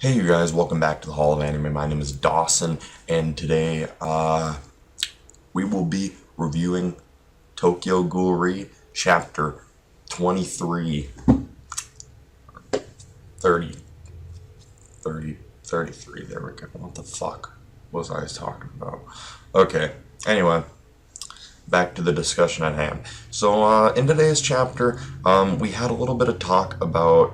Hey you guys, welcome back to the Hall of Anime. My name is Dawson, and today we will be reviewing Tokyo Ghoul Chapter 23, 30, 30, 33. There we go. What the fuck was I talking about? Okay, anyway, back to the discussion at hand. So, in today's chapter, we had a little bit of talk about.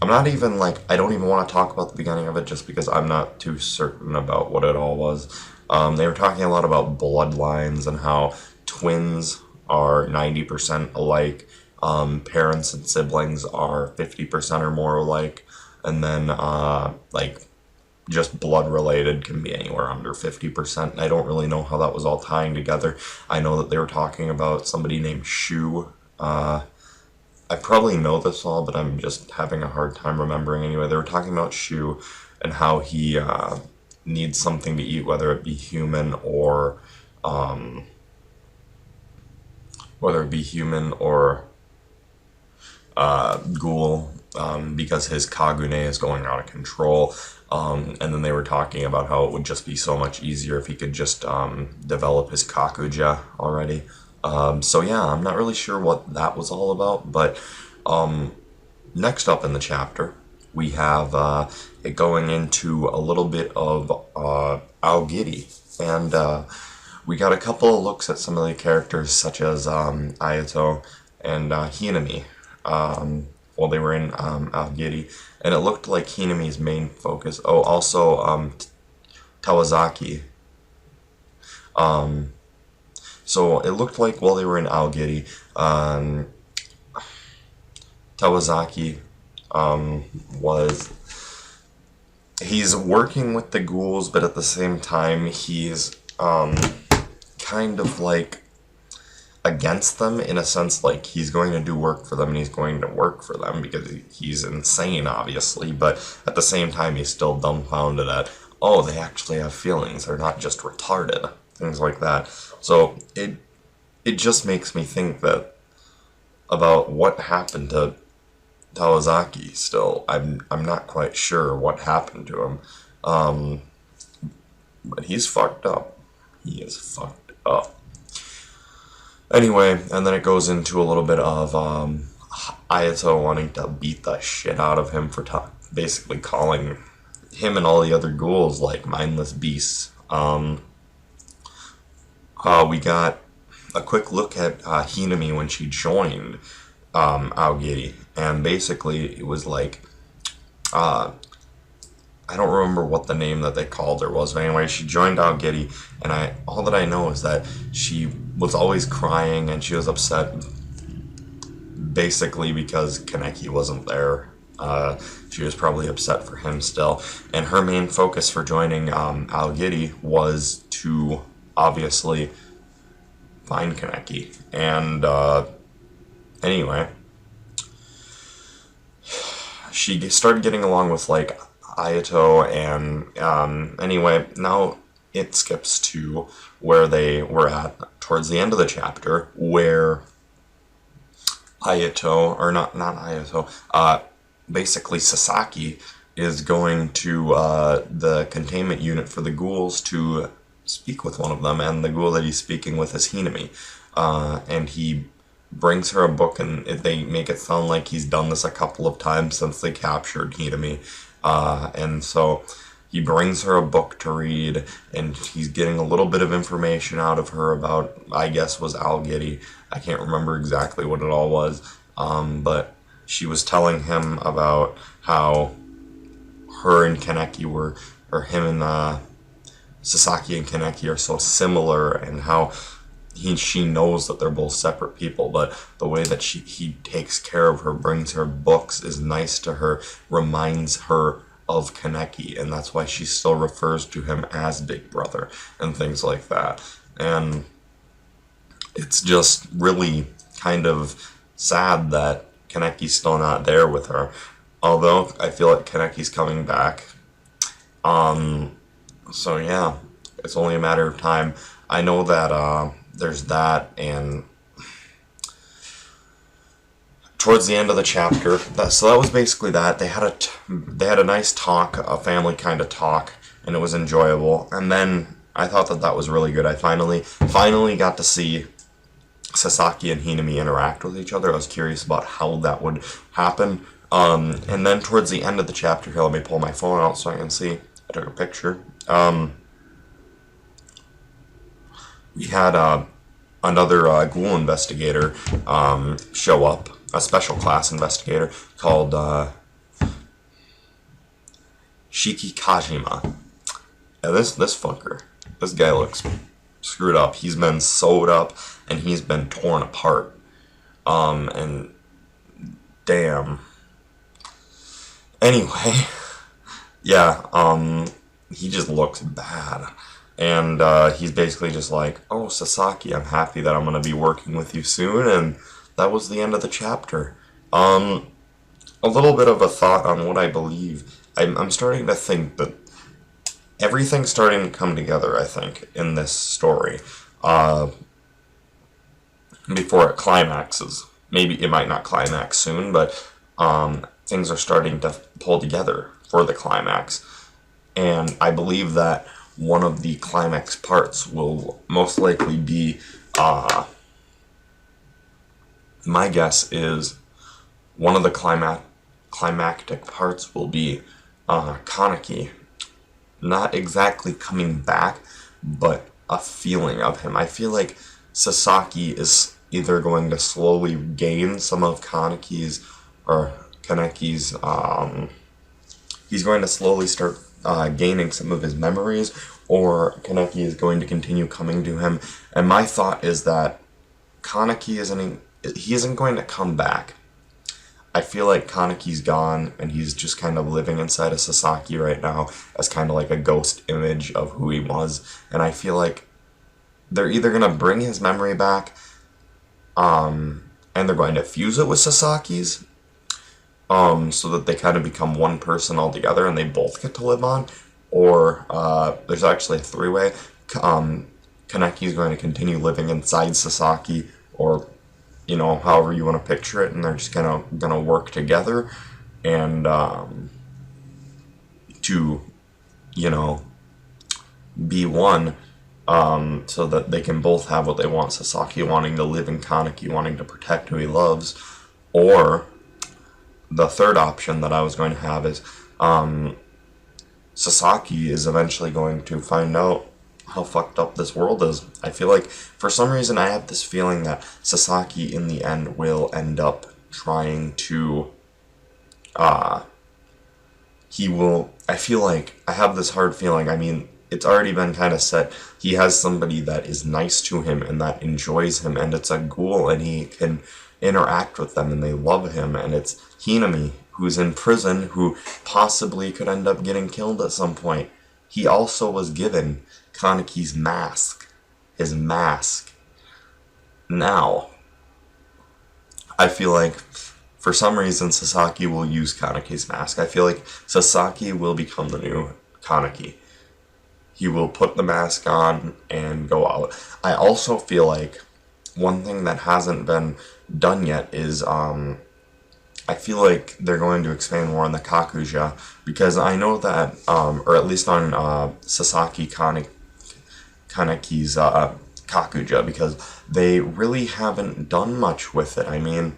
I'm not even like, I don't even want to talk about the beginning of it just because I'm not too certain about what it all was. They were talking a lot about bloodlines and how twins are 90% alike, parents and siblings are 50% or more alike, and then, like, just blood related can be anywhere under 50%. I don't really know how that was all tying together. I know that they were talking about somebody named Shu. I probably know this all, but I'm just having a hard time remembering anyway. They were talking about Shu and how he needs something to eat, whether it be human or Ghoul, because his Kagune is going out of control. And then they were talking about how it would just be so much easier if he could just develop his Kakuja already. So yeah, I'm not really sure what that was all about, but next up in the chapter, we have it going into a little bit of Aogiri, and we got a couple of looks at some of the characters, such as Ayato and Hinami, while they were in Aogiri, and it looked like Hinami's main focus. Oh, also Tawazaki. So it looked like while they were in Aogiri, Tawazaki was he's working with the ghouls, but at the same time he's kind of like against them in a sense, like he's going to do work for them and he's going to work for them because he's insane, obviously, but at the same time he's still dumbfounded at, oh, they actually have feelings, they're not just retarded, things like that. So it just makes me think that about what happened to Tawazaki still. I'm not quite sure what happened to him. But he's fucked up. He is fucked up. Anyway, and then it goes into a little bit of Ayato wanting to beat the shit out of him for basically calling him and all the other ghouls like mindless beasts. We got a quick look at Hinami when she joined Aogiri, and basically it was like, I don't remember what the name that they called her was, but anyway, she joined Aogiri, and all that I know is that she was always crying and she was upset basically because Kaneki wasn't there. She was probably upset for him still, and her main focus for joining Aogiri was to obviously find Kaneki. And anyway, she started getting along with like Ayato, and anyway, now it skips to where they were at towards the end of the chapter, where Ayato, or not Ayato, basically Sasaki is going to the containment unit for the ghouls to speak with one of them, and the ghoul that he's speaking with is Hinami, and he brings her a book, and they make it sound like he's done this a couple of times since they captured Hinami, and so he brings her a book to read, and he's getting a little bit of information out of her about, I guess, was Aogiri. I can't remember exactly what it all was, but she was telling him about how her and Kaneki were, or him and Sasaki and Kaneki are so similar, and how she knows that they're both separate people, but the way that he takes care of her, brings her books, is nice to her, reminds her of Kaneki, and that's why she still refers to him as Big Brother and things like that. And it's just really kind of sad that Kaneki's still not there with her, although I feel like Kaneki's coming back. So yeah, it's only a matter of time. I know that there's that, and towards the end of the chapter, so that was basically that. They had a nice talk, a family kind of talk, and it was enjoyable. And then I thought that was really good. I finally got to see Sasaki and Hinami interact with each other. I was curious about how that would happen. And then towards the end of the chapter, here, let me pull my phone out so I can see. I took a picture. We had another Ghoul investigator show up, a special class investigator called Kijima. Yeah, this fucker, this guy looks screwed up. He's been sewed up and he's been torn apart. And damn. Anyway, yeah, he just looks bad. And he's basically just like, oh, Sasaki, I'm happy that I'm going to be working with you soon. And that was the end of the chapter. A little bit of a thought on what I believe. I'm starting to think that everything's starting to come together, I think, in this story. Before it climaxes. Maybe it might not climax soon, but things are starting to pull together for the climax. And I believe that one of the climax parts will most likely be, my guess is, one of the climactic parts will be Kaneki. Not exactly coming back, but a feeling of him. I feel like Sasaki is either going to slowly gain some of Kaneki's, he's going to slowly start gaining some of his memories, or Kaneki is going to continue coming to him. And my thought is that Kaneki isn't going to come back. I feel like Kaneki's gone, and he's just kind of living inside of Sasaki right now as kind of like a ghost image of who he was. And I feel like they're either going to bring his memory back, and they're going to fuse it with Sasaki's, so that they kind of become one person altogether and they both get to live on. Or there's actually a three-way. Kaneki's going to continue living inside Sasaki, or however you want to picture it, and they're just gonna work together and to be one, so that they can both have what they want. Sasaki wanting to live in Kaneki, wanting to protect who he loves. Or the third option that I was going to have is Sasaki is eventually going to find out how fucked up this world is. I feel like, for some reason, I have this feeling that Sasaki, in the end, will end up trying to, I feel like, I have this hard feeling, I mean, it's already been kind of set. He has somebody that is nice to him and that enjoys him, and it's a ghoul, and he can interact with them, and they love him, and it's Hinami, who's in prison, who possibly could end up getting killed at some point. He also was given Kaneki's mask. His mask. Now, I feel like, for some reason, Sasaki will use Kaneki's mask. I feel like Sasaki will become the new Kaneki. He will put the mask on and go out. I also feel like one thing that hasn't been done yet is, I feel like they're going to expand more on the Kakuja, because I know that, or at least on Sasaki Kaneki's Kakuja, because they really haven't done much with it. I mean,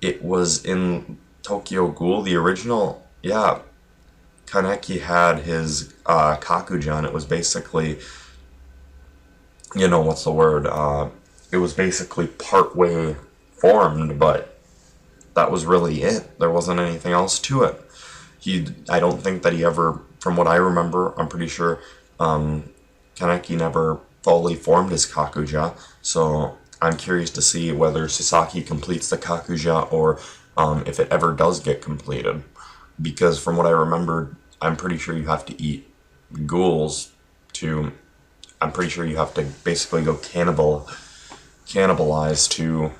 it was in Tokyo Ghoul, the original, yeah, Kaneki had his Kakuja, and it was basically, what's the word, it was basically partway formed, but that was really it. There wasn't anything else to it. I don't think that he ever, from what I remember, I'm pretty sure, Kaneki never fully formed his Kakuja, so I'm curious to see whether Sasaki completes the Kakuja, or if it ever does get completed. Because from what I remember, I'm pretty sure you have to eat ghouls I'm pretty sure you have to basically go cannibalize to,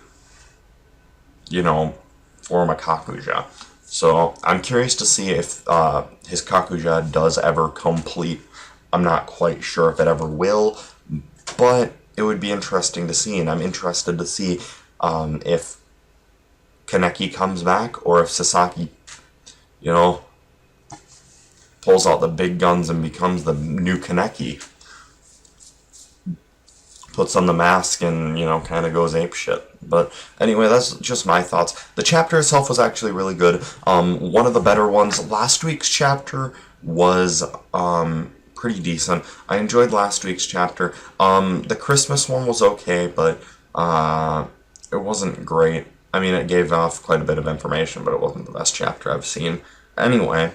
form a Kakuja. So I'm curious to see if his Kakuja does ever complete. I'm not quite sure if it ever will, but it would be interesting to see, and I'm interested to see if Kaneki comes back, or if Sasaki, you know, pulls out the big guns and becomes the new Kaneki. Puts on the mask and, you know, kind of goes apeshit. But anyway, that's just my thoughts. The chapter itself was actually really good. One of the better ones. Last week's chapter was pretty decent. I enjoyed last week's chapter. The Christmas one was okay, but it wasn't great. I mean, it gave off quite a bit of information, but it wasn't the best chapter I've seen. Anyway,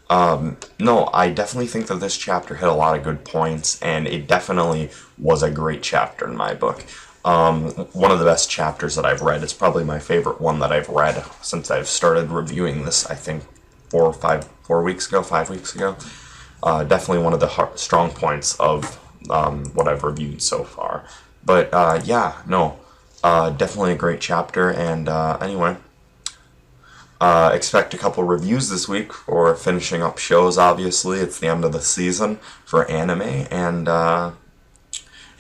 no, I definitely think that this chapter hit a lot of good points, and it definitely was a great chapter in my book. One of the best chapters that I've read. It's probably my favorite one that I've read since I've started reviewing this, I think, 5 weeks ago. Definitely one of the strong points of what I've reviewed so far. But yeah, no, definitely a great chapter, and anyway, expect a couple reviews this week for finishing up shows, obviously. It's the end of the season for anime, and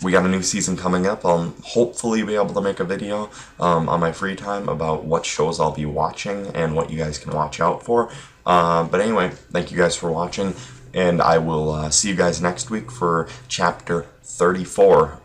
we got a new season coming up. I'll hopefully be able to make a video on my free time about what shows I'll be watching and what you guys can watch out for. But anyway, thank you guys for watching, and I will see you guys next week for Chapter 34